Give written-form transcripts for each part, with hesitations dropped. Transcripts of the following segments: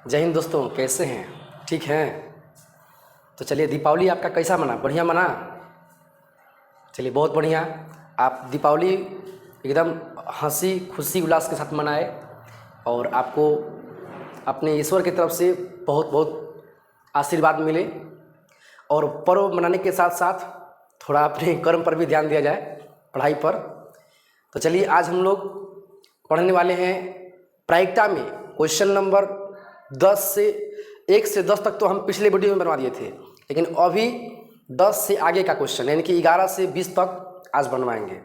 जय हिंद दोस्तों, कैसे हैं? ठीक हैं? तो चलिए, दीपावली आपका कैसा मना? बढ़िया मना? चलिए, बहुत बढ़िया। आप दीपावली एकदम हंसी खुशी उल्लास के साथ मनाए और आपको अपने ईश्वर की तरफ से बहुत बहुत आशीर्वाद मिले। और पर्व मनाने के साथ साथ थोड़ा अपने कर्म पर भी ध्यान दिया जाए, पढ़ाई पर। तो चलिए, आज हम लोग पढ़ने वाले हैं प्रायिकता में क्वेश्चन नंबर 10 से 1 से 10 तक तो हम पिछले वीडियो में बनवा दिए थे, लेकिन अभी 10 से आगे का क्वेश्चन यानी कि 11 से 20 तक आज बनवाएंगे।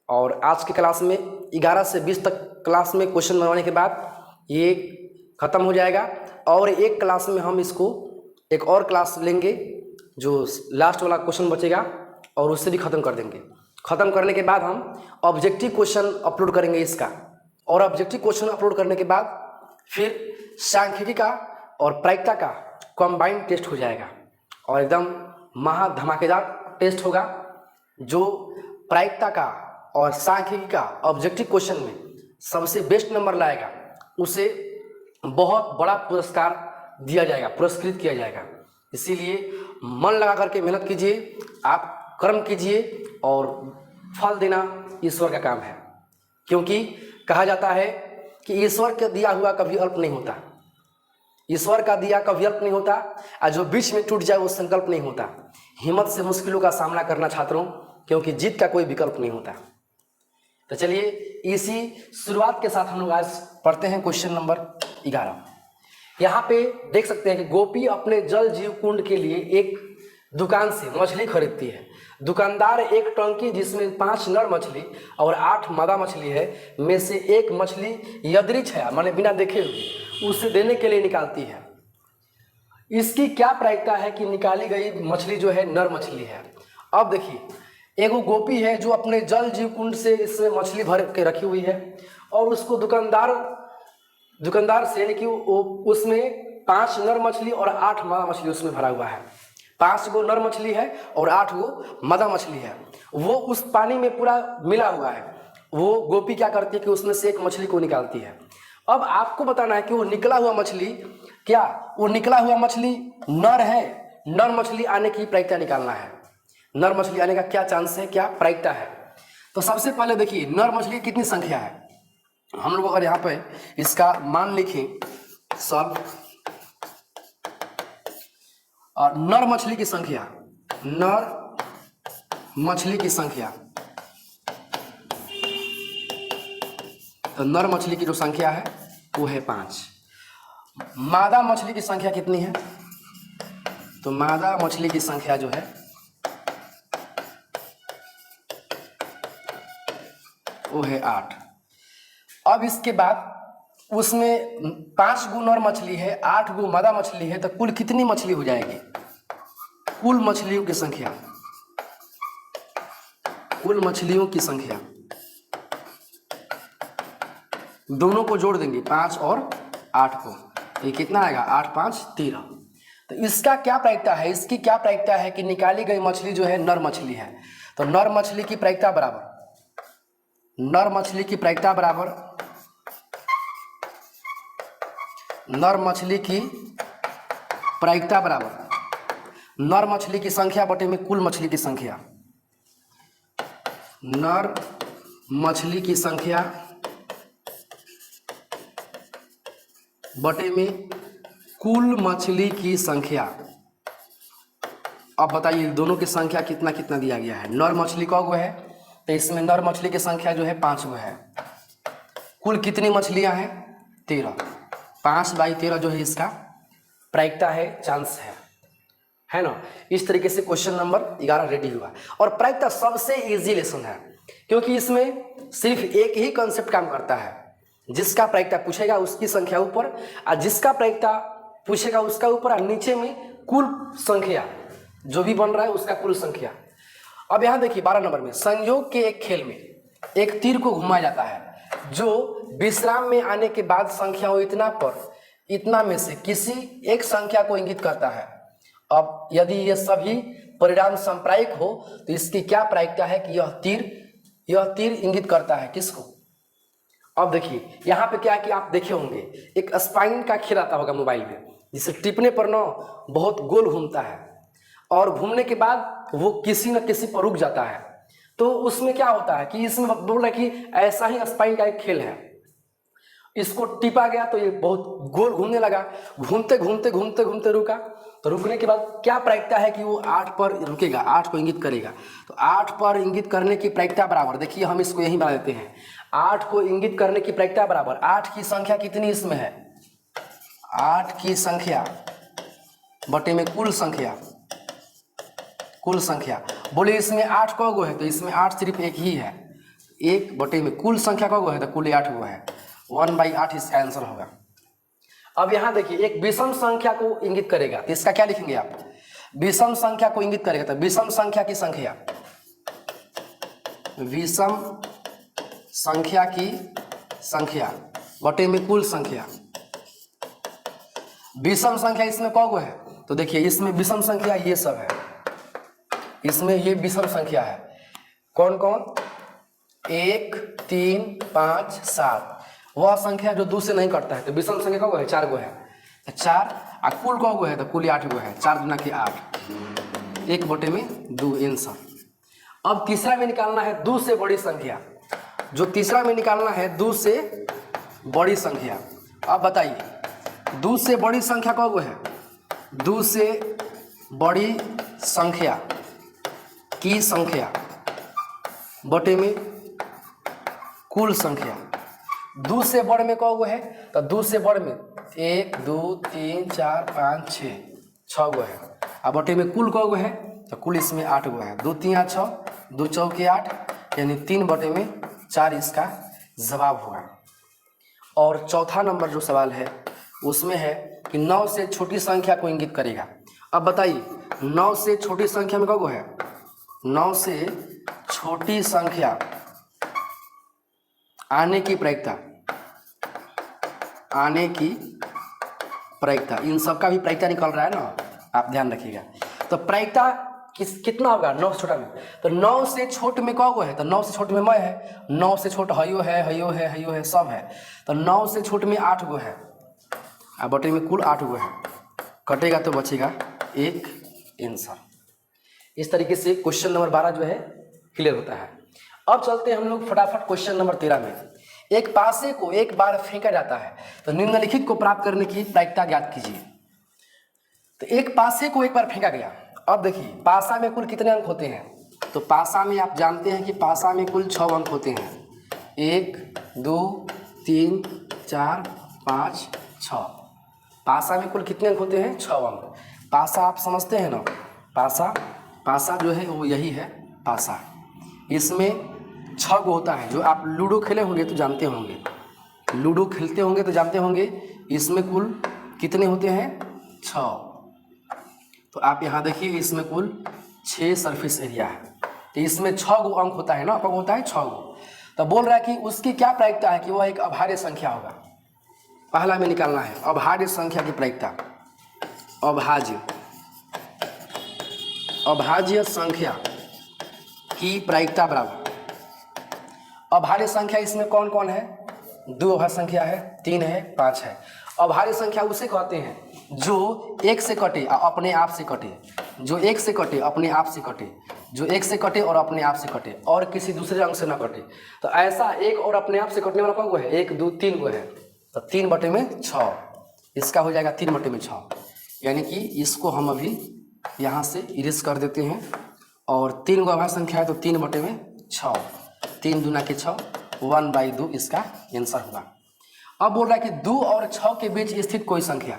और आज की क्लास में 11 से 20 तक क्लास में क्वेश्चन बनवाने के बाद ये ख़त्म हो जाएगा। और एक क्लास में हम इसको एक और क्लास लेंगे जो लास्ट वाला क्वेश्चन बचेगा और उससे भी ख़त्म कर देंगे। ख़त्म करने के बाद हम ऑब्जेक्टिव क्वेश्चन अपलोड करेंगे इसका, और ऑब्जेक्टिव क्वेश्चन अपलोड करने के बाद फिर सांख्यिकी का और प्रायिकता का कंबाइंड टेस्ट हो जाएगा और एकदम महा धमाकेदार टेस्ट होगा। जो प्रायिकता का और सांख्यिकी का ऑब्जेक्टिव क्वेश्चन में सबसे बेस्ट नंबर लाएगा उसे बहुत बड़ा पुरस्कार दिया जाएगा, पुरस्कृत किया जाएगा। इसीलिए मन लगा करके मेहनत कीजिए, आप कर्म कीजिए और फल देना ईश्वर का काम है। क्योंकि कहा जाता है कि ईश्वर का दिया हुआ कभी अल्प नहीं होता, ईश्वर का दिया कभी अल्प नहीं होता, और जो बीच में टूट जाए वो संकल्प नहीं होता। हिम्मत से मुश्किलों का सामना करना छात्रों, क्योंकि जीत का कोई विकल्प नहीं होता। तो चलिए, इसी शुरुआत के साथ हम लोग आज पढ़ते हैं क्वेश्चन नंबर 11। यहाँ पे देख सकते हैं कि गोपी अपने जल जीव कुंड के लिए एक दुकान से मछली खरीदती है। दुकानदार एक टंकी जिसमें 5 नर मछली और 8 मादा मछली है में से एक मछली यदृच्छया माने बिना देखे हुए उसे देने के लिए निकालती है। इसकी क्या प्रायिकता है कि निकाली गई मछली जो है नर मछली है? अब देखिए, एगो गोपी है जो अपने जल जीव कुंड से इसमें मछली भर के रखी हुई है और उसको दुकानदार से यानी कि उसमें 5 नर मछली और 8 मादा मछली उसमें भरा हुआ है। 5 गो नर मछली है और 8 गो मादा मछली है। वो उस पानी में पूरा मिला हुआ है। वो गोपी क्या करती है कि उसमें से एक मछली को निकालती है। अब आपको बताना है कि वो निकला हुआ मछली नर है? नर मछली आने की प्रायिकता निकालना है। नर मछली आने का क्या चांस है, क्या प्रायिकता है? तो सबसे पहले देखिए, नर मछली कितनी संख्या है। हम लोग अगर यहाँ पे इसका मान लिखें सब, और नर मछली की संख्या, तो नर मछली की जो संख्या है वो है 5। मादा मछली की संख्या कितनी है? तो मादा मछली की संख्या जो है वो है 8। अब इसके बाद उसमें 5 गो नर मछली है, 8 गो मादा मछली है, तो कुल कितनी मछली हो जाएगी? कुल मछलियों की संख्या दोनों को जोड़ देंगे, 5 और 8 को, ये कितना आएगा? 8 5 13। तो इसका क्या प्रायिकता है? इसकी क्या प्रायिकता है कि निकाली गई मछली जो है नर मछली है। तो नर मछली की प्रायिकता बराबर नर मछली की संख्या बटे में कुल मछली की संख्या। नर मछली की संख्या बटे में कुल मछली की संख्या। अब बताइए, दोनों की संख्या कितना कितना दिया गया है? नर मछली कौ गो है? तो इसमें नर मछली की संख्या जो है 5 गो है। कुल कितनी मछलियां हैं? 13। 5/13 जो है इसका प्रायिकता है, चांस है ना। इस तरीके से क्वेश्चन नंबर 11 रेडी हुआ। और प्रायिकता सबसे इजी लेसन है, क्योंकि इसमें सिर्फ एक ही कंसेप्ट काम करता है। जिसका प्रायिकता पूछेगा उसकी संख्या ऊपर, और जिसका प्रायिकता पूछेगा उसका ऊपर, और नीचे में कुल संख्या जो भी बन रहा है उसका कुल संख्या। अब यहाँ देखिए 12 नंबर में, संयोग के एक खेल में एक तीर को घुमाया जाता है जो विश्राम में आने के बाद संख्याओं इतना में से किसी एक संख्या को इंगित करता है। अब यदि ये सभी परिणाम संप्रायिक हो तो इसकी क्या प्रायिकता है कि यह तीर इंगित करता है किसको? अब देखिए यहाँ पे क्या है कि आप देखे होंगे एक स्पाइन का खेल आता होगा मोबाइल में, जिसे टिपने पर ना बहुत गोल घूमता है और घूमने के बाद वो किसी न किसी पर रुक जाता है। तो उसमें क्या होता है कि इसमें बोल रहा है कि ऐसा ही स्पाइन का एक खेल है, इसको टिपा गया तो ये बहुत गोल घूमने लगा, घूमते घूमते घूमते घूमते रुका, तो रुकने के बाद क्या प्रायिकता है कि वो 8 पर रुकेगा, 8 को इंगित करेगा। तो 8 पर इंगित करने की प्रायिकता बराबर, देखिए हम इसको यही बना देते हैं, 8 को इंगित करने की प्रायिकता बराबर 8 की संख्या कितनी इसमें है, 8 की संख्या बटे में कुल संख्या, कुल संख्या बोले इसमें 8 कौ गो है, तो इसमें 8 सिर्फ एक ही है, 1 बटे में कुल संख्या कौ गो है, तो कुल 8 गो है, 1/8 इसका आंसर होगा। अब यहां देखिए एक विषम संख्या को इंगित करेगा, तो इसका क्या लिखेंगे आप, विषम संख्या को इंगित करेगा, तो विषम संख्या की संख्या, विषम संख्या की संख्या बटे में कुल संख्या, विषम संख्या इसमें कौ गो है, तो देखिए इसमें विषम संख्या ये सब है, इसमें ये विषम संख्या है, कौन कौन, 1 3 5 7, वह संख्या जो 2 से नहीं कटता है, तो विषम संख्या कौ गो है, 4 गो है, तो 4 और कुल कौ गो है, तो कुल 8 गो है, 4 गुना के 8, 1 बटे में 2 आंसर। अब तीसरा में निकालना है 2 से बड़ी संख्या, जो तीसरा में निकालना है 2 से बड़ी संख्या। अब बताइए 2 से बड़ी संख्या कौ गो है, 2 से बड़ी संख्या की संख्या बटे में कुल संख्या, 2 से बड़ में कौ गो है, तो 2 से बड़ में 1 2 3 4 5 6 गो है, अब बटे में कुल कौ गो है, तो कुल इसमें 8 गो है, 2 3 6 2 चौके 8, यानी 3 बटे में 4 इसका जवाब होगा। और चौथा नंबर जो सवाल है उसमें है कि 9 से छोटी संख्या को इंगित करेगा। अब बताइए 9 से छोटी संख्या में कौ गो है, 9 से छोटी संख्या आने की प्रायिकता, आने की प्रायिकता, इन सब का भी प्रायिकता निकल रहा है ना, आप ध्यान रखिएगा। तो प्रायिकता कितना होगा 9 से छोटा में, तो 9 से छोट में कौ गो है, तो 9 से छोट में मैं है, 9 से छोट हयो है, हयो है, हयो है, सब है, तो 9 से छोट में 8 गो है, अब बटे में कुल 8 गो है, कटेगा तो बचेगा 1 आंसर। इस तरीके से क्वेश्चन नंबर 12 जो है क्लियर होता है। अब चलते हैं हम लोग फटाफट क्वेश्चन नंबर 13 में। एक पासे को एक बार फेंका जाता है, तो निम्नलिखित को प्राप्त करने की प्रायिकता ज्ञात कीजिए। तो एक पासे को एक बार फेंका गया, अब देखिए पासा में कुल कितने अंक होते हैं, तो पासा में आप जानते हैं कि पासा में कुल 6 अंक होते हैं, 1 2 3 4 5 6, पासा में कुल कितने अंक होते हैं, 6 अंक। पासा आप समझते हैं ना, पासा, पासा जो है वो यही है पासा, इसमें 6 गो होता है, जो आप लूडो खेले होंगे तो जानते होंगे, लूडो खेलते होंगे तो जानते होंगे, इसमें कुल कितने होते हैं, 6। तो आप यहाँ देखिए इसमें कुल 6 सरफेस एरिया है, तो इसमें 6 गो अंक होता है ना, कब होता है 6 गो। तो बोल रहा है कि उसकी क्या प्रायिकता है कि वह एक अभाज्य संख्या होगा, पहला में निकालना है अभाज्य संख्या की प्रायिकता, अभाज्य, अभाज्य संख्या की प्रायिकता बराबर, अभाज्य संख्या इसमें कौन कौन है, 2 अभाज्य संख्या है, 3 है, 5 है। अभाज्य संख्या उसे कहते हैं जो 1 से कटे और अपने आप से कटे, जो 1 से कटे अपने आप से कटे, जो 1 से कटे और अपने आप से कटे और किसी दूसरे अंक से ना कटे। तो ऐसा एक और अपने आप से कटने वाला कौन गो है, 1 2 3 गो है, तो 3 बटे में 6, इसका हो जाएगा 3 बटे में 6, यानी कि इसको हम अभी यहाँ से इरेज कर देते हैं, और 3 गो अभाज्य संख्या है तो 3 बटे में 6, 3 दूना के 6, 1/2 इसका आंसर होगा। अब बोल रहा है कि 2 और 6 के बीच स्थित कोई संख्या,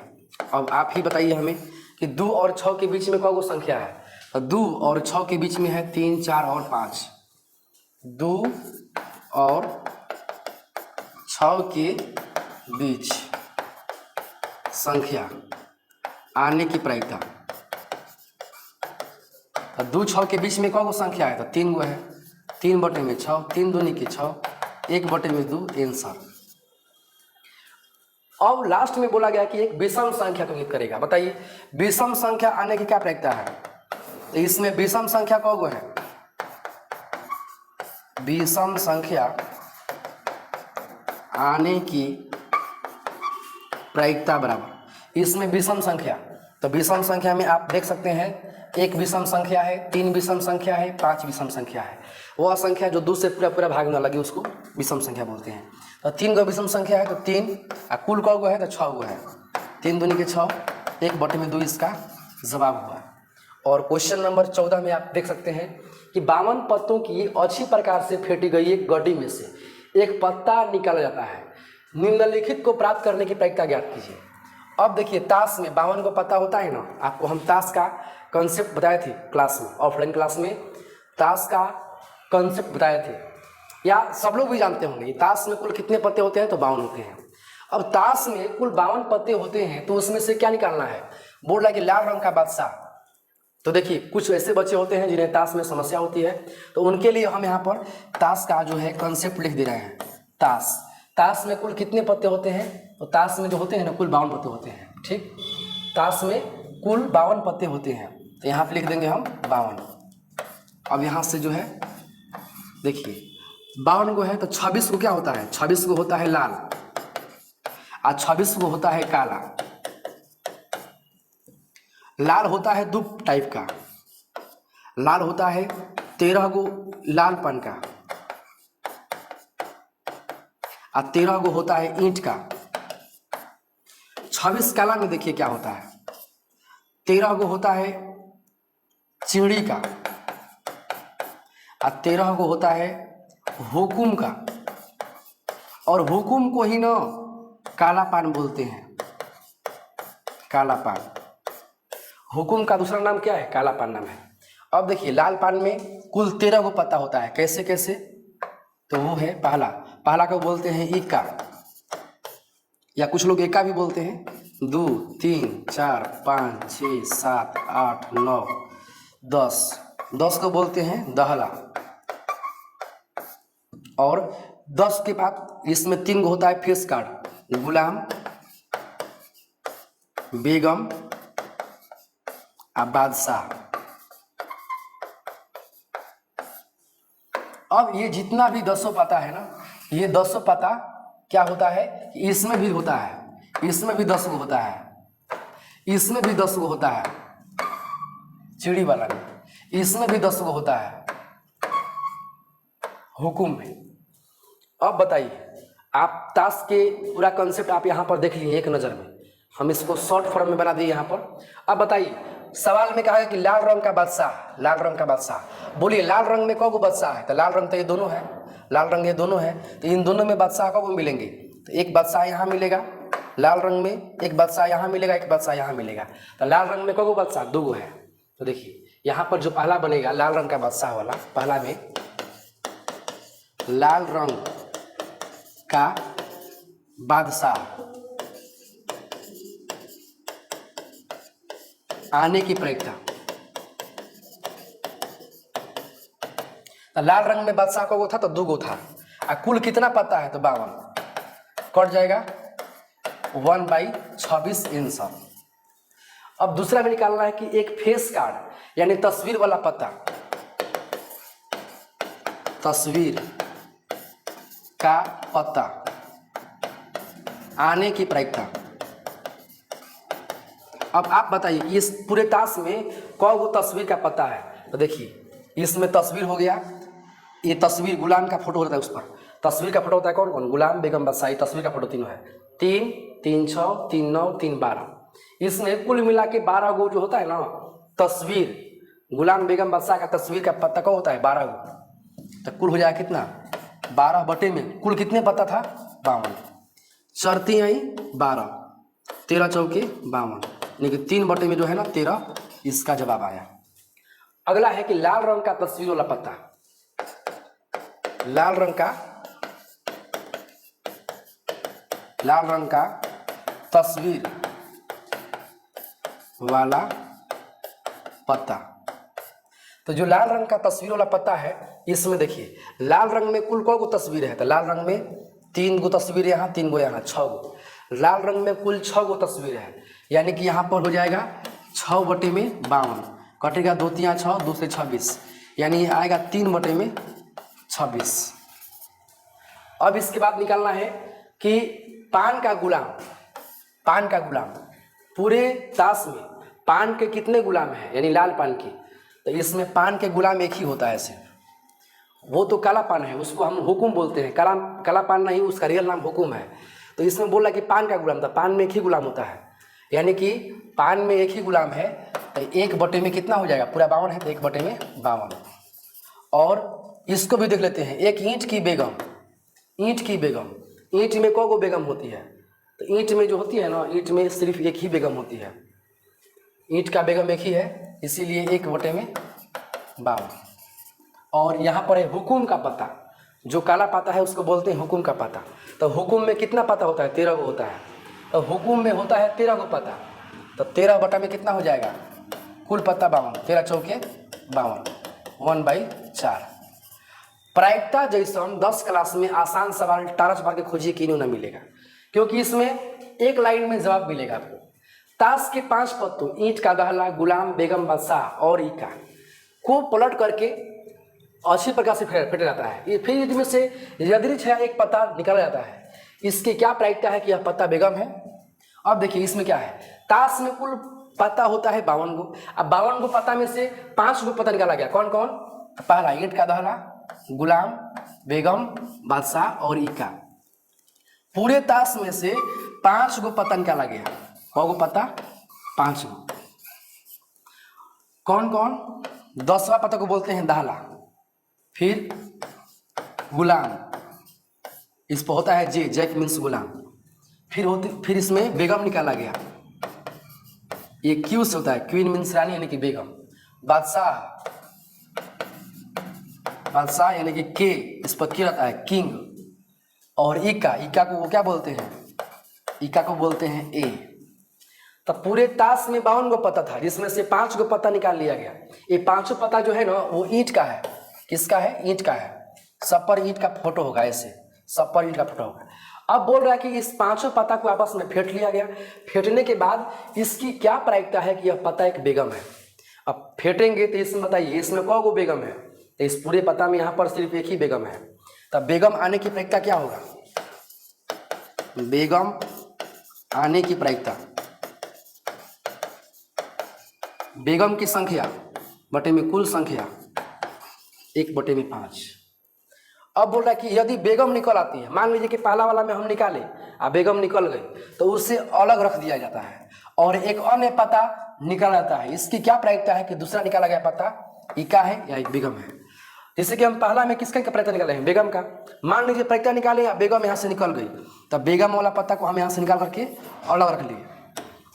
अब आप ही बताइए हमें कि 2 और 6 के बीच में कौन संख्या है, तो 2 और 6 के बीच में है 3 4 और 5, 2 और 6 के बीच संख्या आने की प्रायिकता, तो 2 6 के बीच में कौन संख्या है, तो 3 गो है, 3 बटे में 6, 3 दूनी के 6, 1 बटे में 2 आंसर। अब लास्ट में बोला गया कि एक विषम संख्या को इंगित करेगा। बताइए विषम संख्या आने की क्या प्रायिकता है, तो इसमें विषम संख्या कौ गो है, विषम संख्या आने की प्रायिकता बराबर, इसमें विषम संख्या, तो विषम संख्या में आप देख सकते हैं 1 विषम संख्या है, 3 विषम संख्या है, 5 विषम संख्या है। वह संख्या जो 2 से पूरा पूरा भाग ना लगे उसको विषम संख्या बोलते हैं। तो 3 गो विषम संख्या है तो 3, और कुल क गो है तो 6 गो है, 3 दूनी के 6, 1/2 इसका जवाब हुआ। और क्वेश्चन नंबर 14 में आप देख सकते हैं कि 52 पत्तों की अच्छी प्रकार से फेंटी गई एक गड्डी में से एक पत्ता निकाला जाता है, निम्नलिखित को प्राप्त करने की प्रायिकता ज्ञात कीजिए। अब देखिए ताश में 52 को पत्ता होता है ना, आपको हम ताश का कॉन्सेप्ट बताए थे क्लास में, ऑफलाइन क्लास में ताश का कॉन्सेप्ट बताए थे, या सब लोग भी जानते होंगे ताश में कुल कितने पत्ते होते हैं, तो 52 होते हैं। अब ताश में कुल 52 पत्ते होते हैं तो उसमें से क्या निकालना है, बोल रहा है कि लाल रंग का बादशाह। तो देखिए कुछ ऐसे बच्चे होते हैं जिन्हें ताश में समस्या होती है, तो उनके लिए हम यहाँ पर ताश का जो है कॉन्सेप्ट लिख दे रहे हैं। ताश में कुल कितने पत्ते होते हैं, तो ताश में जो होते हैं ना कुल 52 पत्ते होते हैं। ठीक, ताश में कुल 52 पत्ते होते हैं, तो यहाँ पे लिख देंगे हम 52। अब यहाँ से जो है देखिए 52 को है तो 26 को क्या होता है, 26 को होता है लाल और 26 को होता है काला। लाल होता है 2 टाइप का, लाल होता है 13 गो लालपन का और 13 गो होता है ईंट का। 26 काला में देखिए क्या होता है, 13 गो होता है चिड़ी का और 13 गो होता है हुकुम का, और हुकुम को ही ना काला पान बोलते हैं, काला पान। हुकुम का दूसरा नाम क्या है, काला पान नाम है। अब देखिए लाल पान में कुल 13 गो पत्ता होता है, कैसे कैसे, तो वो है पहला को बोलते हैं इक्का, या कुछ लोग एका भी बोलते हैं, 2 3 4 5 6 7 8 9 10 को बोलते हैं दहला। और 10 के बाद इसमें 3 गो होता है फेस कार्ड, गुलाम, बेगम और बादशाह। अब ये जितना भी 10 पता है ना, ये 10 पता क्या होता है कि इसमें भी होता है, इसमें भी 10 गो होता है, इसमें भी 10 गो होता है, चिड़ी वाला में इसमें भी 10 गो होता है, हुकुम में। अब बताइए आप ताश के पूरा कॉन्सेप्ट आप यहाँ पर देख लिए एक नज़र में, हम इसको शॉर्ट फॉर्म में बना दिए यहाँ पर। अब बताइए सवाल में कहा है कि लाल रंग का बादशाह, लाल रंग का बादशाह, बोलिए लाल रंग में कौन बादशाह है, तो लाल रंग तो ये दोनों है, लाल रंग ये दोनों है, तो इन दोनों में बादशाह कौन मिलेंगे, तो एक बादशाह यहाँ मिलेगा लाल रंग में, एक बादशाह यहाँ मिलेगा, एक बादशाह यहाँ मिलेगा। तो लाल रंग में कौन बादशाह, 2 गो है। तो देखिए यहाँ पर जो पहला बनेगा लाल रंग का बादशाह वाला, पहला में लाल रंग का बादशाह आने की प्रायिकता, तो लाल रंग में बादशाह को था तो 2 गो था, और कुल कितना पता है तो 52, कट जाएगा 1/26 आंसर। अब दूसरा में निकालना है कि एक फेस कार्ड यानी तस्वीर वाला पत्ता, तस्वीर का पत्ता आने की प्रायिकता। अब आप बताइए इस पूरे ताश में कौन वो तस्वीर का पत्ता है, तो देखिए इसमें तस्वीर हो गया, ये तस्वीर गुलाम का फोटो होता है, उस पर तस्वीर का फोटो होता है कौन कौन, गुलाम, बेगम, बादशाह, तस्वीर का फोटो तीनों है, 3 3 6 3 9 3 12, इसमें कुल मिला के 12 गो जो होता है ना तस्वीर, गुलाम, बेगम, बादशाह का तस्वीर का पत्ता कौन होता है 12 गो, तो कुल हो जाएगा कितना 12 बटे में कुल कितने पत्ता था 52, चरती आई 12, 13 चौके 52, यानी कि 3 बटे में जो है ना 13, इसका जवाब आया। अगला है कि लाल रंग का तस्वीर वाला पत्ता, लाल रंग का तस्वीर वाला पत्ता। तो जो लाल रंग का तस्वीर वाला पत्ता है इसमें देखिए लाल रंग में कुल कौ गो तस्वीर है, तो लाल रंग में 3 गो तस्वीर यहाँ, 3 गो यहाँ, 6 गो। लाल रंग में कुल 6 गो तस्वीर है, यानी कि यहाँ पर हो जाएगा 6 बटे में 52, कटेगा 2 3 6 2 से 26, यानी ये आएगा 3 बटे में 26। अब इसके बाद निकालना है कि पान का गुलाम पूरे ताश में पान के कितने गुलाम हैं, यानी लाल पान के, तो इसमें पान के गुलाम एक ही होता है सिर्फ, वो तो काला पान है, उसको हम हुकुम बोलते हैं, काला पान नहीं, उसका रियल नाम हुकुम है। तो इसमें बोल रहा है कि पान का गुलाम था, पान में एक ही गुलाम होता है, यानी कि पान में एक ही गुलाम है, तो 1/में कितना हो जाएगा, पूरा 52 है तो 1/52। और इसको भी देख लेते हैं, एक ईंट की बेगम, ईंट में कौ बेगम होती है, तो ईंट में जो होती है ना, ईंट में सिर्फ एक ही बेगम होती है, ईंट का बेगम एक ही है, इसीलिए 1/52। और यहाँ पर है हुकुम का पता, जो काला पता है उसको बोलते हैं हुकुम का पता। तो हुकुम में कितना पता होता है, 13 गो होता है, तो हुकुम में होता है 13 गो पता, तो 13 में कितना हो जाएगा, कुल पता 52, 13 चौके 52, 1/4। प्रायिकता जैसन 10 क्लास में आसान सवाल 18 बार के खोजिए किन्हों न मिलेगा, क्योंकि इसमें एक लाइन में जवाब मिलेगा आपको। ताश के 5 पत्तों ईंट का दहला, गुलाम, बेगम, बादशाह और ईका को पलट करके अच्छी प्रकार से फेंटा जाता है, ये फिर इसमें से यदि छया एक पत्ता निकाला जाता है, इसकी क्या प्रायिकता है कि यह पत्ता बेगम है। अब देखिए इसमें क्या है, ताश में कुल पत्ता होता है 52 गो, अब 52 गो पत्ता में से 5 गो पत्ता निकाला गया, कौन कौन, पहला ईंट का दहला, गुलाम, बेगम, बादशाह और ईका। पूरे ताश में से 5 गो पत्ता निकाला गया, कौ गो पत्ता, 5 गो, कौन कौन, 10वां पत्ता को बोलते हैं दहला, फिर गुलाम, इस पर होता है जैक मीन्स गुलाम, फिर इसमें बेगम निकाला गया, ये क्यू से होता है, क्वीन मीन्स रानी यानी कि बेगम, बादशाह यानी कि के, इस पर के रहता है किंग, और इका को वो क्या बोलते हैं, इका को बोलते हैं ए। तो पूरे ताश में 52 गो पत्ता था, जिसमें से 5 गो पत्ता निकाल लिया गया। ये 5 पत्ता जो है ना वो ईंट का है, किसका है, ईंट का है, सब पर ईंट का फोटो होगा, ऐसे सब पर ईंट का फोटो होगा। अब बोल रहा है कि इस 5 पत्ता को आपस में फेंट लिया गया, फेंटने के बाद इसकी क्या प्रायिकता है कि यह पत्ता एक बेगम है। अब फेंटेंगे तो इसमें बताइए इसमें कौ गो बेगम है, तो इस पूरे पत्ता में यहाँ पर सिर्फ एक ही बेगम है, तब बेगम आने की प्रायिकता क्या होगा, बेगम आने की प्रायिकता, बेगम की संख्या बटे में कुल संख्या 1/5। अब बोल रहा है कि यदि बेगम निकल आती है, मान लीजिए कि पहला वाला में हम निकाले और बेगम निकल गई, तो उससे अलग रख दिया जाता है और एक अन्य पता निकल आता है। इसकी क्या प्रायिकता है कि दूसरा निकाला गया पता इका है या एक बेगम है। जैसे कि हम पहला में किसका प्रायिकता निकाले हैं, बेगम का, मान लीजिए प्रायिकता निकाले या बेगम यहाँ से निकल गई, तब बेगम वाला पता को हम यहाँ से निकाल करके अलग रख लिए,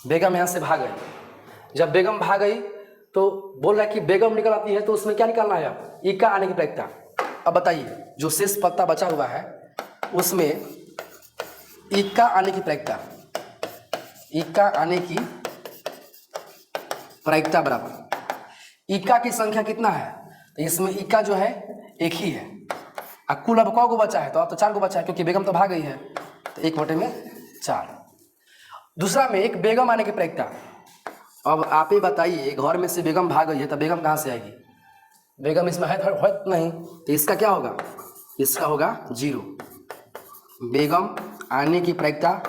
बेगम यहाँ से भाग गई। जब बेगम भाग गई तो बोल रहा है कि बेगम निकल आती है, तो उसमें क्या निकालना है, इका आने की प्रायिकता। अब बताइए जो शेष पत्ता बचा हुआ है उसमें इक्का आने की प्रायिकता, इक्का आने की प्रायिकता बराबर इक्का की संख्या कितना है, तो इसमें इक्का जो है एक ही है, कुल अब कौ गो बचा है, तो अब तो 4 गो बचा है क्योंकि बेगम तो भाग गई है, तो 1/4। दूसरा में एक बेगम आने की प्रायिकता। अब आप ही बताइए घर में से बेगम भाग गई है तो बेगम कहाँ से आएगी, बेगम इसमें है नहीं, तो इसका क्या होगा, इसका होगा 0। बेगम आने की प्रायिकता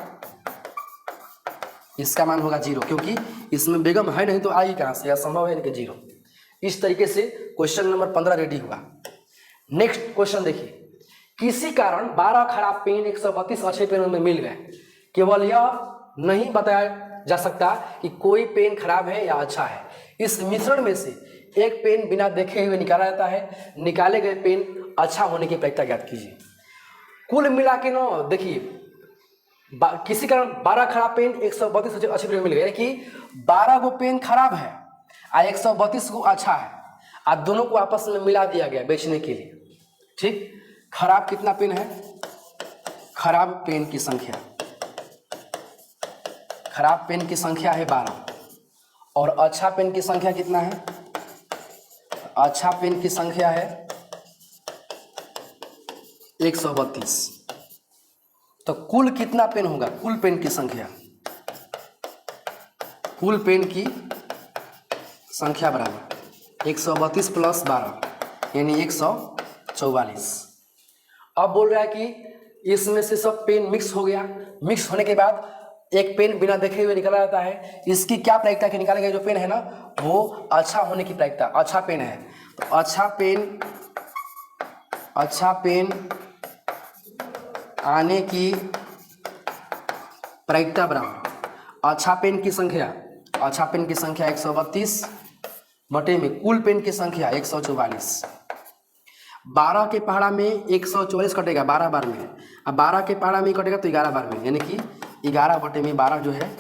इसका मान होगा 0, क्योंकि इसमें बेगम है नहीं तो आएगी कहाँ से, असंभव है, कि 0। इस तरीके से क्वेश्चन नंबर 15 रेडी हुआ। नेक्स्ट क्वेश्चन देखिए, किसी कारण 12 खराब पेन 132 अच्छे पेनों में मिल गए, केवल यह नहीं बताया जा सकता कि कोई पेन खराब है या अच्छा है। इस मिश्रण में से एक पेन बिना देखे हुए निकाला जाता है, निकाले गए पेन अच्छा होने की प्रायिकता ज्ञात कीजिए। कुल मिला के ना देखिए, किसी कारण 12 खराब पेन 132 अच्छे पेन मिल गए, यानी कि 12 गो पेन खराब है और 132 गो अच्छा है, और दोनों को आपस में मिला दिया गया बेचने के लिए। ठीक, खराब कितना पेन है, खराब पेन की संख्या, खराब पेन की संख्या है 12, और अच्छा पेन की संख्या कितना है, अच्छा पेन की संख्या है 132। तो कुल कितना पेन होगा, कुल पेन की संख्या, कुल पेन की संख्या बराबर 132 + 12 यानी 144। अब बोल रहा है कि इसमें से सब पेन मिक्स हो गया। मिक्स होने के बाद एक पेन बिना देखे हुए निकला जाता है। इसकी क्या प्रायिकता है कि निकाले गए जो पेन है ना वो अच्छा होने की प्रायिकता, अच्छा पेन है। तो अच्छा पेन आने की प्रायिकता बराबर अच्छा पेन की संख्या 132 बटे में कुल पेन की संख्या 144। 12 के पहाड़ा में 144 कटेगा 12 बार में, अब 12 के पहाड़ा में कटेगा तो 11 बार में, यानी कि 11 बटे में 12 जो है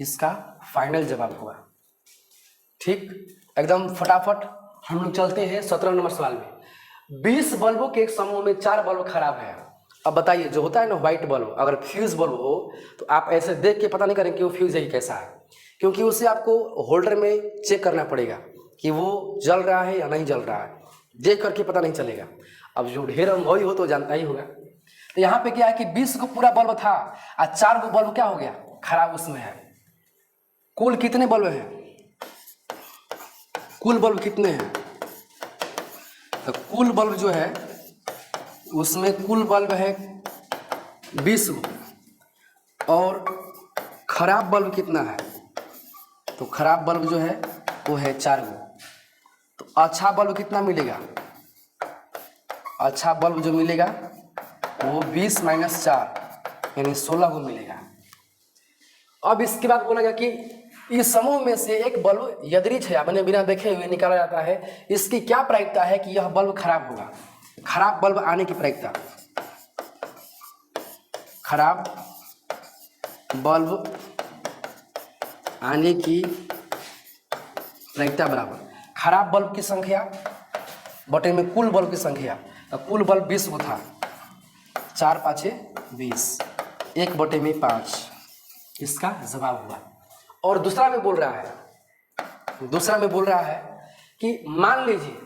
इसका फाइनल जवाब हुआ। ठीक, एकदम फटाफट हम लोग चलते हैं 17 नंबर सवाल में। 20 बल्बों के एक समूह में 4 बल्ब खराब है। अब बताइए, जो होता है ना व्हाइट बल्ब, अगर फ्यूज बल्ब हो तो आप ऐसे देख के पता नहीं करेंगे कि वो फ्यूज है कि कैसा है, क्योंकि उसे आपको होल्डर में चेक करना पड़ेगा कि वो जल रहा है या नहीं जल रहा है, देख करके पता नहीं चलेगा। अब जो ढेर अनुभवी हो तो जानता ही होगा। तो यहाँ पे क्या है कि 20 को पूरा बल्ब था और 4 को बल्ब क्या हो गया, खराब उसमें है। कुल कितने बल्ब हैं? कुल बल्ब कितने हैं? तो कुल बल्ब जो है उसमें कुल बल्ब है 20 और खराब बल्ब कितना है? तो खराब बल्ब जो है वो है 4 गो। तो अच्छा बल्ब कितना मिलेगा? अच्छा बल्ब जो मिलेगा वो 20 - 4 यानी 16 को मिलेगा। अब इसके बाद बोला गया कि इस समूह में से एक बल्ब यदृच्छ है, मैंने बिना देखे हुए निकाला जाता है। इसकी क्या प्रायिकता है कि यह बल्ब खराब होगा? खराब बल्ब आने की प्रायिकता, खराब बल्ब आने की प्रायिकता बराबर खराब बल्ब की संख्या बटे में कुल बल्ब की संख्या। तो कुल बल्ब 20 को था, 4 5 20, 1 बटे में 5 इसका जवाब हुआ। और दूसरा में बोल रहा है कि मान लीजिए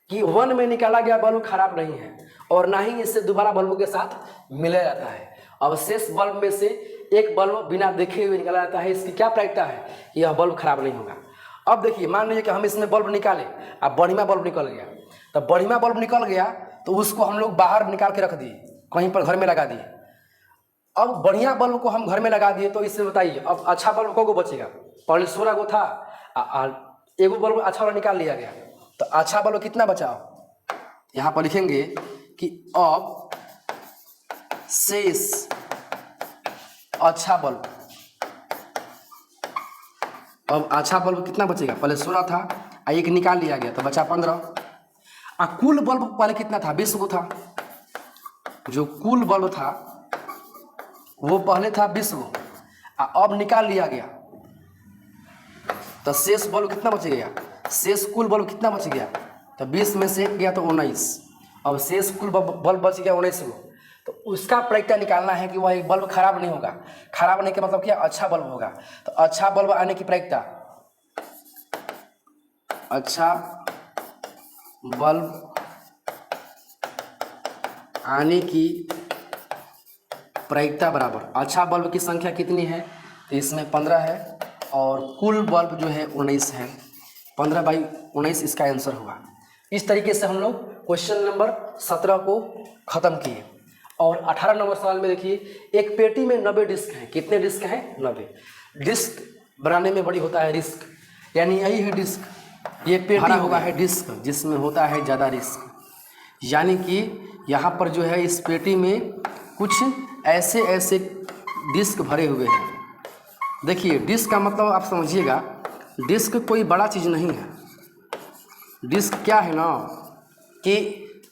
कि 1 में निकाला गया बल्ब खराब नहीं है और ना ही इससे दोबारा बल्बों के साथ मिलाया जाता है। अब शेष बल्ब में से एक बल्ब बिना देखे हुए निकाला जाता है। इसकी क्या प्रायिकता है कि यह बल्ब खराब नहीं होगा? अब देखिए, मान लीजिए कि हम इसमें बल्ब निकाले, अब बढ़िया बल्ब निकल गया। तो बढ़िया बल्ब निकल गया तो उसको हम लोग बाहर निकाल के रख दिए, कहीं पर घर में लगा दिए। अब बढ़िया बल्ब को हम घर में लगा दिए तो इससे बताइए अब अच्छा बल्ब को बचेगा? पहले 16 गो था, एगो बल्ब अच्छा वाला निकाल लिया गया, तो अच्छा बल्ब कितना बचा? यहाँ पर लिखेंगे कि अब शेष अच्छा बल्ब, अब अच्छा बल्ब कितना बचेगा? पहले 16 था, एक निकाल लिया गया तो बचा 15। कुल बल्ब पहले कितना था? 20 गो था। जो कुल बल्ब था वो पहले था 20 गो, अब निकाल लिया गया तो शेष बल्ब कितना बच गया? शेष कुल बल्ब कितना बच गया? तो 20 में से 1 गया तो 19। अब शेष कुल बल्ब बच गया 19 गो। तो उसका प्रायिकता निकालना है कि वह एक बल्ब खराब नहीं होगा। खराब होने का मतलब क्या? अच्छा बल्ब होगा। तो अच्छा बल्ब आने की प्रायिकता, अच्छा बल्ब आने की प्रायिकता बराबर अच्छा बल्ब की संख्या कितनी है? तो इसमें 15 है और कुल बल्ब जो है 19 है। 15/19 इसका आंसर हुआ। इस तरीके से हम लोग क्वेश्चन नंबर 17 को ख़त्म किए। और 18 नंबर सवाल में देखिए, एक पेटी में 90 डिस्क हैं। कितने डिस्क हैं? 90। डिस्क बनाने में बड़ी होता है रिस्क, यानी यही है डिस्क। ये पेटी होगा है डिस्क जिसमें होता है ज़्यादा रिस्क, यानी कि यहाँ पर जो है इस पेटी में कुछ ऐसे ऐसे डिस्क भरे हुए हैं। देखिए, डिस्क का मतलब आप समझिएगा, डिस्क कोई बड़ा चीज़ नहीं है। डिस्क क्या है ना कि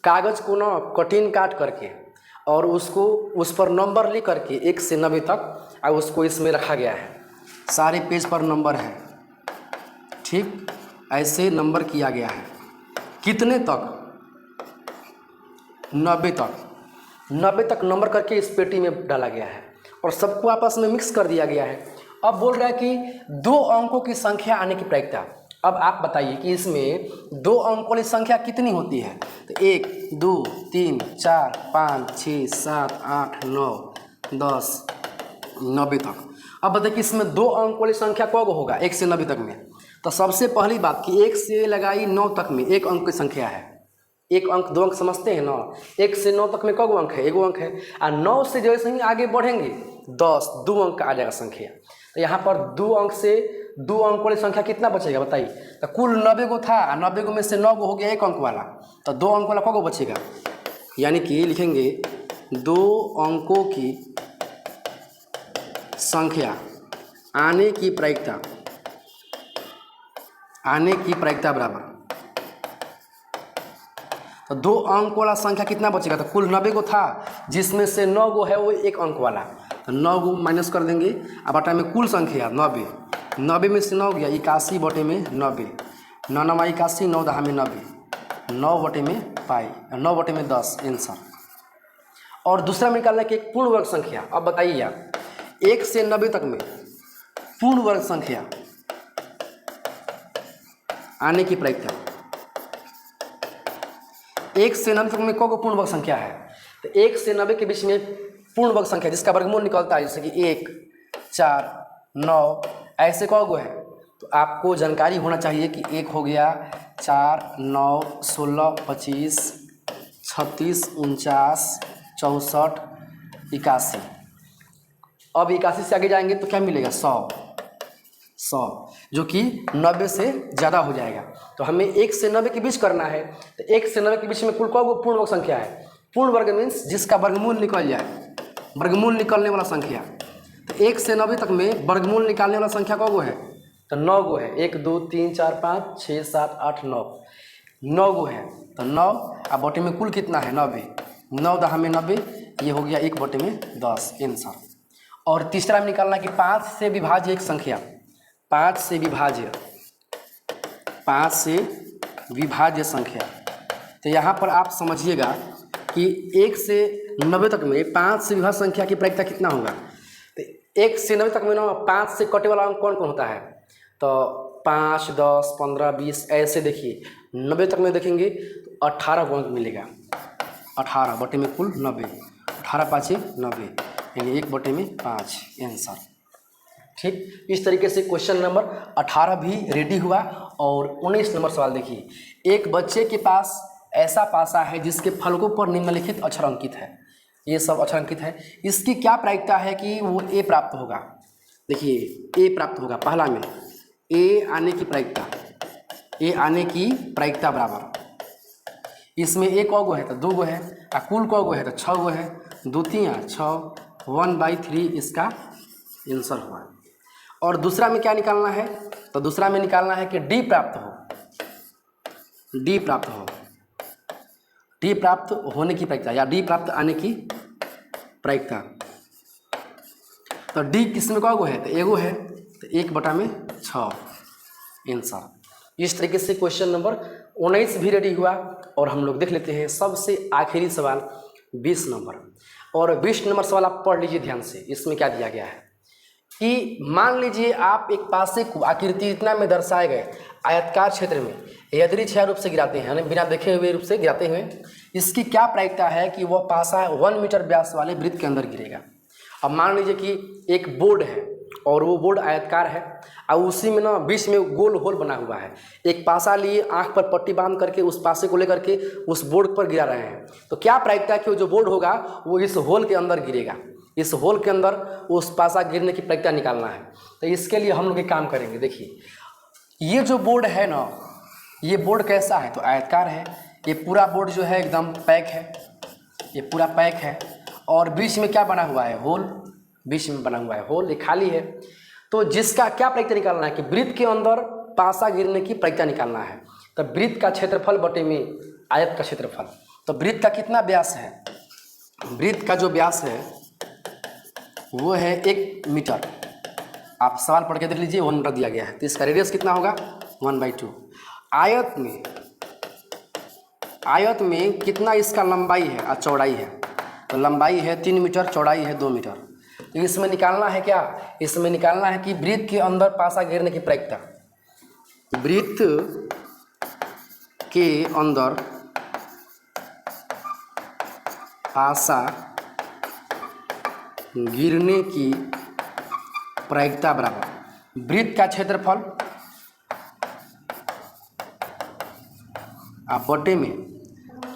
कागज़ को ना कटिंग काट करके और उसको उस पर नंबर लिख करके 1 से 90 तक और उसको इसमें रखा गया है। सारे पेज पर नंबर है, ठीक ऐसे नंबर किया गया है। कितने तक? 90 तक। 90 तक नंबर करके इस पेटी में डाला गया है और सबको आपस में मिक्स कर दिया गया है। अब बोल रहा है कि 2 अंकों की संख्या आने की प्रायिकता। अब आप बताइए कि इसमें 2 अंकों वाली संख्या कितनी होती है? तो 1 2 3 4 5 6 7 8 9 10 90 तक। अब बताइए कि इसमें 2 अंक वाली संख्या कब होगा 1 से 90 तक में? तो सबसे पहली बात कि 1 से लगाई 9 तक में 1 अंक की संख्या है। एक अंक 2 अंक समझते हैं ना। 1 से 9 तक में कौन अंक है? एगो अंक है। और 9 से जैसे ही आगे बढ़ेंगे 10 2 अंक का आ जाएगा संख्या। तो यहाँ पर 2 अंक से 2 अंक वाली संख्या कितना बचेगा बताइए? तो कुल 90 गो था, 90 गो में से 9 गो हो गया 1 अंक वाला, तो 2 अंक वाला कौन बचेगा? यानी कि लिखेंगे 2 अंकों की संख्या आने की प्रायिकता बराबर। तो 2 अंक वाला संख्या कितना बचेगा? तो कुल 90 गो था, जिसमें से 9 गो है वो 1 अंक वाला, तो 9 गो माइनस कर देंगे। अब बटा में कुल संख्या 90, 90 में से 9 गया 81 बटे में 90, 9 9 81, 9 10 में 90, 9 बटे में पाई, 9 बटे में 10 आंसर। और दूसरा में निकालना है कि एक पूर्ण वर्ग संख्या। अब बताइए आप 1 से 90 तक में पूर्ण वर्ग संख्या आने की प्रायिकता। 1 से 90 तक में कौन पूर्ण वर्ग संख्या है? तो 1 से 90 के बीच में पूर्ण वर्ग संख्या जिसका वर्गमूल निकलता है, जैसे कि 1 4 9 ऐसे कौन गो है? तो आपको जानकारी होना चाहिए कि 1 हो गया 4 9 16 25 36 49 64 81। अब 81 से आगे जाएंगे तो क्या मिलेगा? 100, जो कि 90 से ज़्यादा हो जाएगा। तो हमें 1 से 90 के बीच करना है। तो 1 से 90 के बीच में कुल कौन पूर्ण वर्ग संख्या है? पूर्ण वर्ग मीन्स जिसका वर्गमूल निकल जाए, वर्गमूल निकलने वाला संख्या। तो 1 से 90 तक में वर्गमूल निकालने वाला संख्या कौन गो है? तो 9 गो है। 1 2 3 4 5 6 7 8 9, 9 गो है। तो 9 अब बटे में कुल कितना है? 90, 9 10 में 90, ये हो गया 1 बटे में 10 आंसर। और तीसरा में निकालना कि 5 से विभाज्य एक संख्या, 5 से विभाज्य संख्या। तो यहाँ पर आप समझिएगा कि 1 से 90 तक में 5 से विभाज्य संख्या की प्रायिकता कितना होगा? तो 1 से 90 तक में ना 5 से कटे वाला अंक कौन कौन होता है? तो 5 10 15 20 ऐसे देखिए। 90 तक में देखेंगे तो 18 अंक मिलेगा, 18 बटे में कुल 90, 18 5 90, यानी 1 बटे में 5 आंसर। ठीक, इस तरीके से क्वेश्चन नंबर 18 भी रेडी हुआ। और 19 नंबर सवाल देखिए, एक बच्चे के पास ऐसा पासा है जिसके फलकों पर निम्नलिखित अक्षर अंकित है। ये सब अक्षर अंकित है, इसकी क्या प्रायिकता है कि वो ए प्राप्त होगा? देखिए ए प्राप्त होगा। पहला में ए आने की प्रायिकता बराबर, इसमें एक गो है तो 2 गो है, और कुल गो है तो 6 गो है, 2 3 6, 1/3 इसका आंसर हुआ। और दूसरा में क्या निकालना है? तो दूसरा में निकालना है कि डी प्राप्त होने की प्रायिकता या डी प्राप्त आने की प्रायिकता। तो डी किसमें कौन गो है? तो एगो है, तो 1 बटा में 6 आंसर। इस तरीके से क्वेश्चन नंबर 19 भी रेडी हुआ। और हम लोग देख लेते हैं सबसे आखिरी सवाल 20 नंबर। और 20 नंबर सवाल आप पढ़ लीजिए ध्यान से। इसमें क्या दिया गया है कि मान लीजिए आप एक पासे को आकृति इतना में दर्शाए गए आयताकार क्षेत्र में यादृच्छिक रूप से गिराते हैं, यानी बिना देखे हुए रूप से गिराते हुए, इसकी क्या प्रायिकता है कि वह पासा 1 मीटर व्यास वाले वृत्त के अंदर गिरेगा। अब मान लीजिए कि एक बोर्ड है और वो बोर्ड आयताकार है और उसी में ना बीच में गोल होल बना हुआ है। एक पासा लिए आंख पर पट्टी बांध करके उस पासे को लेकर के उस बोर्ड पर गिरा रहे हैं। तो क्या प्रायिकता है कि वो जो बोर्ड होगा वो इस होल के अंदर गिरेगा। इस होल के अंदर उस पासा गिरने की प्रायिकता निकालना है। तो इसके लिए हम लोग एक काम करेंगे। देखिए ये जो बोर्ड है ना, ये बोर्ड कैसा है? तो आयताकार है। ये पूरा बोर्ड जो है एकदम पैक है, ये पूरा पैक है। और बीच में क्या बना हुआ है? होल। बीच में बना हुआ है होल, ये खाली है। तो जिसका क्या प्रायिकता निकालना है कि वृत्त के अंदर पासा गिरने की प्रायिकता निकालना है। तो वृत्त का क्षेत्रफल बटे में आयत का क्षेत्रफल। तो वृत्त का कितना व्यास है? वृत्त का जो व्यास है वो है 1 मीटर। आप सवाल पढ़ के देख लीजिए, 1 मीटर दिया गया है। तो इसका रेडियस कितना होगा? 1/2। आयत में कितना इसका लंबाई है और चौड़ाई है? तो लंबाई है 3 मीटर, चौड़ाई है 2 मीटर। तो इसमें निकालना है क्या? इसमें निकालना है कि वृत्त के अंदर पासा गिरने की प्रायिकता। वृत्त के अंदर पासा गिरने की प्रायिकता बराबर वृत्त का क्षेत्रफल आप बटे में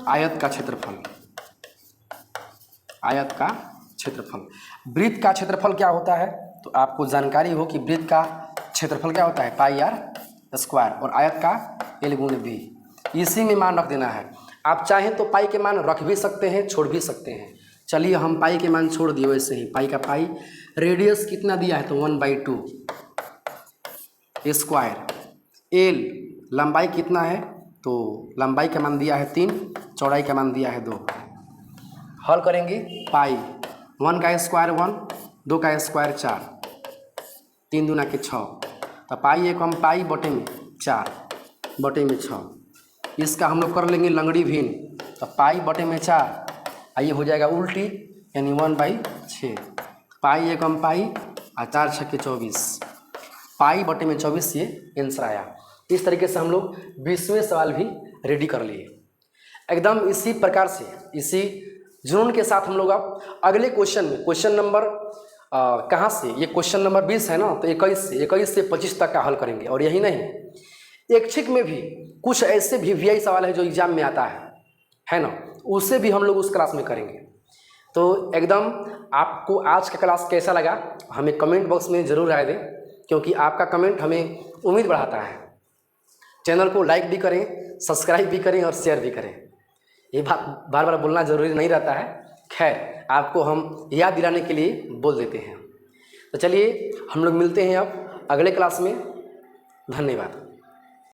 आयत का क्षेत्रफल, आयत का क्षेत्रफल। वृत्त का क्षेत्रफल क्या होता है, तो आपको जानकारी हो कि वृत्त का क्षेत्रफल क्या होता है, पाई आर स्क्वायर, और आयत का एल गुणे बी। इसी में मान रख देना है। आप चाहें तो पाई के मान रख भी सकते हैं, छोड़ भी सकते हैं। चलिए हम पाई के मान छोड़ दिए, वैसे ही पाई का पाई। रेडियस कितना दिया है, तो 1/2 स्क्वायर। एल लंबाई कितना है, तो लंबाई का मान दिया है 3, चौड़ाई का मान दिया है 2। हल करेंगे, पाई 1 का स्क्वायर 1, 2 का स्क्वायर 4, 3 दूना के 6, तो पाई एक हम पाई बटे में 4 बटे में 6। इसका हम लोग कर लेंगे लंगड़ी भिन्न, तो पाई बटे में 4, आइए हो जाएगा उल्टी, यानी 1/6। पाई एक हम पाई और 4 छक्के 24, पाई बटे में 24 ये आंसर आया। इस तरीके से हम लोग 20वें सवाल भी रेडी कर लिए। एकदम इसी प्रकार से, इसी जुनून के साथ हम लोग अब अगले क्वेश्चन में, क्वेश्चन नंबर कहाँ से, ये क्वेश्चन नंबर 20 है ना, तो 21 से 25 तक का हल करेंगे। और यही नहीं, ऐच्छिक में भी कुछ ऐसे भी वीआई सवाल है जो एग्जाम में आता है ना, उसे भी हम लोग उस क्लास में करेंगे। तो एकदम आपको आज का क्लास कैसा लगा हमें कमेंट बॉक्स में ज़रूर राय दें, क्योंकि आपका कमेंट हमें उम्मीद बढ़ाता है। चैनल को लाइक भी करें, सब्सक्राइब भी करें और शेयर भी करें। ये बात बार बार बोलना ज़रूरी नहीं रहता है, खैर आपको हम याद दिलाने के लिए बोल देते हैं। तो चलिए हम लोग मिलते हैं अब अगले क्लास में। धन्यवाद।